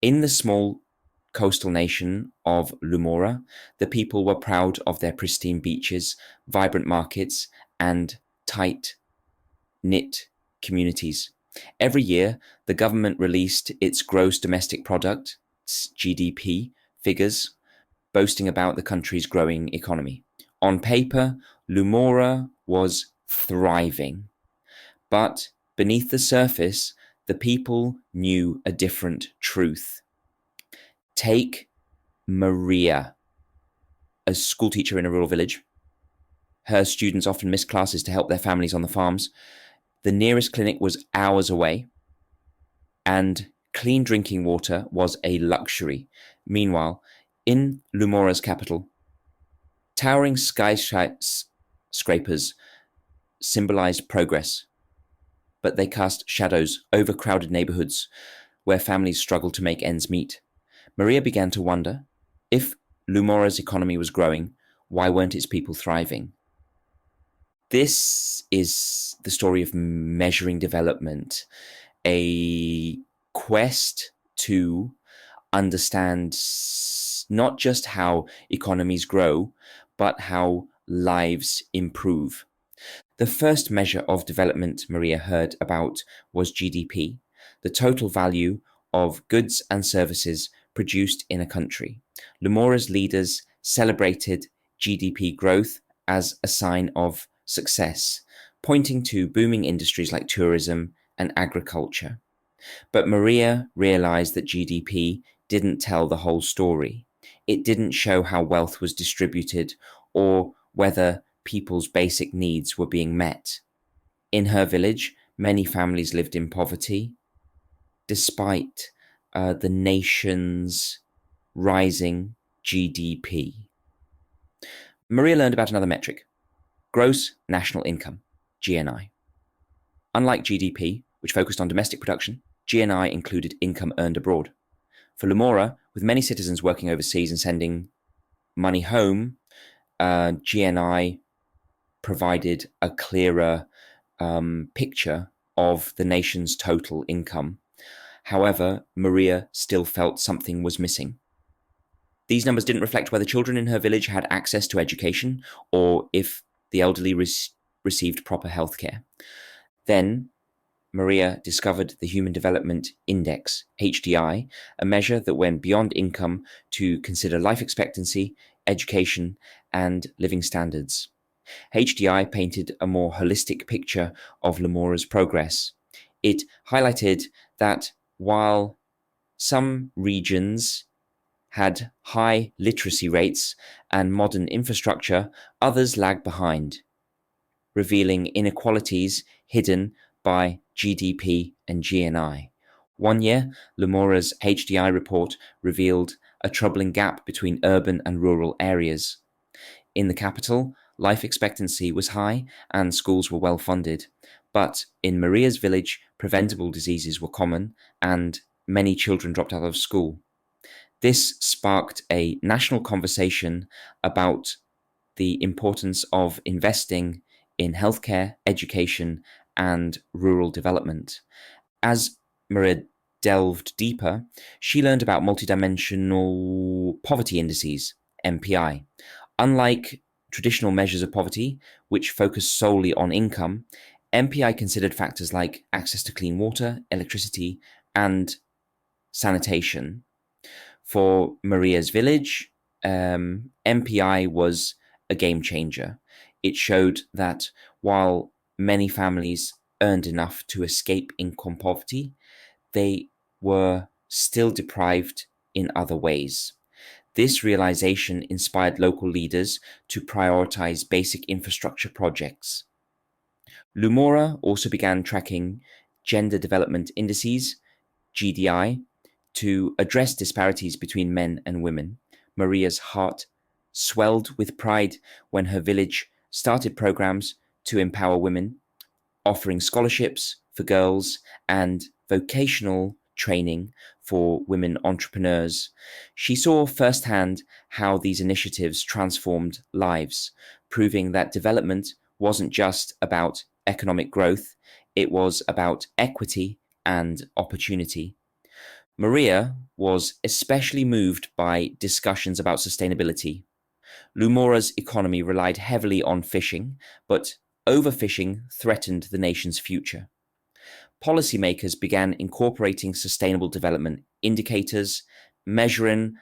In the small coastal nation of Lumora, the people were proud of their pristine beaches, vibrant markets, and tight knit communities. Every year, the government released its gross domestic product, its GDP, figures, boasting about the country's growing economy. On paper, Lumora was thriving, but beneath the surface, the people knew a different truth. Take Maria, a schoolteacher in a rural village. Her students often missed classes to help their families on the farms. The nearest clinic was hours away, and clean drinking water was a luxury. Meanwhile, in Lumora's capital, towering skyscrapers symbolized progress, but they cast shadows over crowded neighborhoods where families struggled to make ends meet. Maria began to wonder, if Lumora's economy was growing, why weren't its people thriving? This is the story of measuring development, a quest to understand not just how economies grow, but how lives improve. The first measure of development Maria heard about was GDP, the total value of goods and services produced in a country. Lumora's leaders celebrated GDP growth as a sign of success, pointing to booming industries like tourism and agriculture. But Maria realized that GDP didn't tell the whole story. It didn't show how wealth was distributed or whether people's basic needs were being met. In her village, many families lived in poverty, despite the nation's rising GDP. Maria learned about another metric, gross national income, GNI. Unlike GDP, which focused on domestic production, GNI included income earned abroad. For Lumora, with many citizens working overseas and sending money home, GNI provided a clearer picture of the nation's total income. However, Maria still felt something was missing. These numbers didn't reflect whether children in her village had access to education or if the elderly received proper health care. Then, Maria discovered the Human Development Index, HDI, a measure that went beyond income to consider life expectancy, education, and living standards. HDI painted a more holistic picture of Lumora's progress. It highlighted that while some regions had high literacy rates and modern infrastructure, others lagged behind, revealing inequalities hidden by GDP and GNI. One year, Lumora's HDI report revealed a troubling gap between urban and rural areas. In the capital, life expectancy was high and schools were well funded, but in Maria's village, preventable diseases were common and many children dropped out of school. This sparked a national conversation about the importance of investing in healthcare, education, and rural development. As Maria delved deeper, she learned about multidimensional poverty indices, MPI. Unlike traditional measures of poverty, which focus solely on income, MPI considered factors like access to clean water, electricity, and sanitation. For Maria's village, MPI was a game changer. It showed that while many families earned enough to escape income poverty, they were still deprived in other ways. This realization inspired local leaders to prioritize basic infrastructure projects. Lumora also began tracking gender development indices, GDI, to address disparities between men and women. Maria's heart swelled with pride when her village started programs to empower women, offering scholarships for girls and vocational training for women entrepreneurs. She saw firsthand how these initiatives transformed lives, proving that development wasn't just about economic growth, it was about equity and opportunity. Maria was especially moved by discussions about sustainability. Lumora's economy relied heavily on fishing, but overfishing threatened the nation's future. Policymakers began incorporating sustainable development indicators, measuring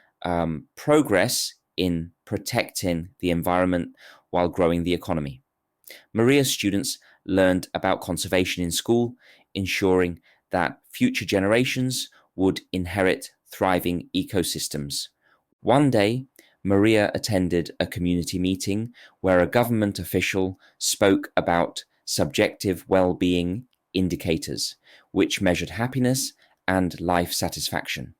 progress in protecting the environment while growing the economy. Maria's students learned about conservation in school, ensuring that future generations would inherit thriving ecosystems. One day, Maria attended a community meeting where a government official spoke about subjective well-being indicators, which measured happiness and life satisfaction.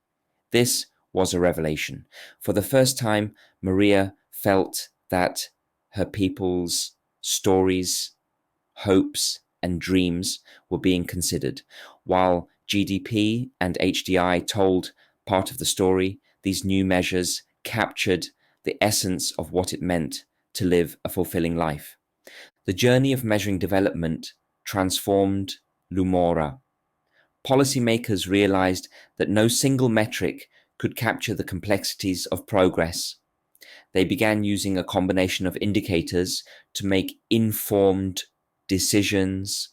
This was a revelation. For the first time, Maria felt that her people's stories, hopes, and dreams were being considered. While GDP and HDI told part of the story, these new measures captured the essence of what it meant to live a fulfilling life. The journey of measuring development transformed Lumora. Policymakers realized that no single metric could capture the complexities of progress. They began using a combination of indicators to make informed decisions,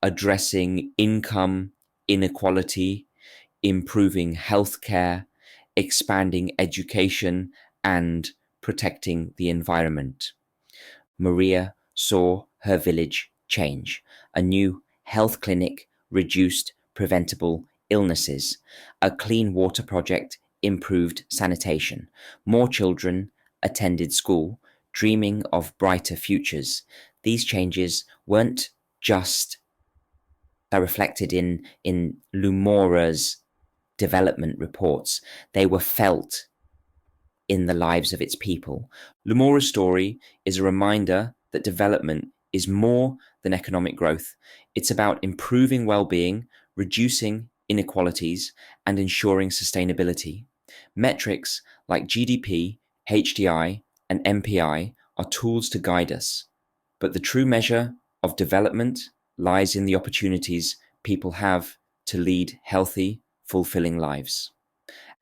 addressing income inequality, improving healthcare, expanding education, and protecting the environment. Maria saw her village change. A new health clinic reduced preventable illnesses. A clean water project improved sanitation. More children attended school, dreaming of brighter futures. These changes weren't just reflected in Lumora's development reports. They were felt in the lives of its people. Lumora's story is a reminder that development is more than economic growth. It's about improving well-being, reducing inequalities, and ensuring sustainability. Metrics like GDP, HDI, and MPI are tools to guide us, but the true measure of development lies in the opportunities people have to lead healthy, fulfilling lives.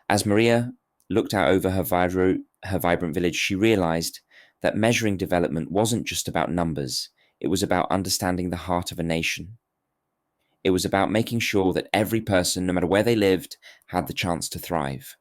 As Maria looked out over her vibrant village, she realized that measuring development wasn't just about numbers. It was about understanding the heart of a nation. It was about making sure that every person, no matter where they lived, had the chance to thrive.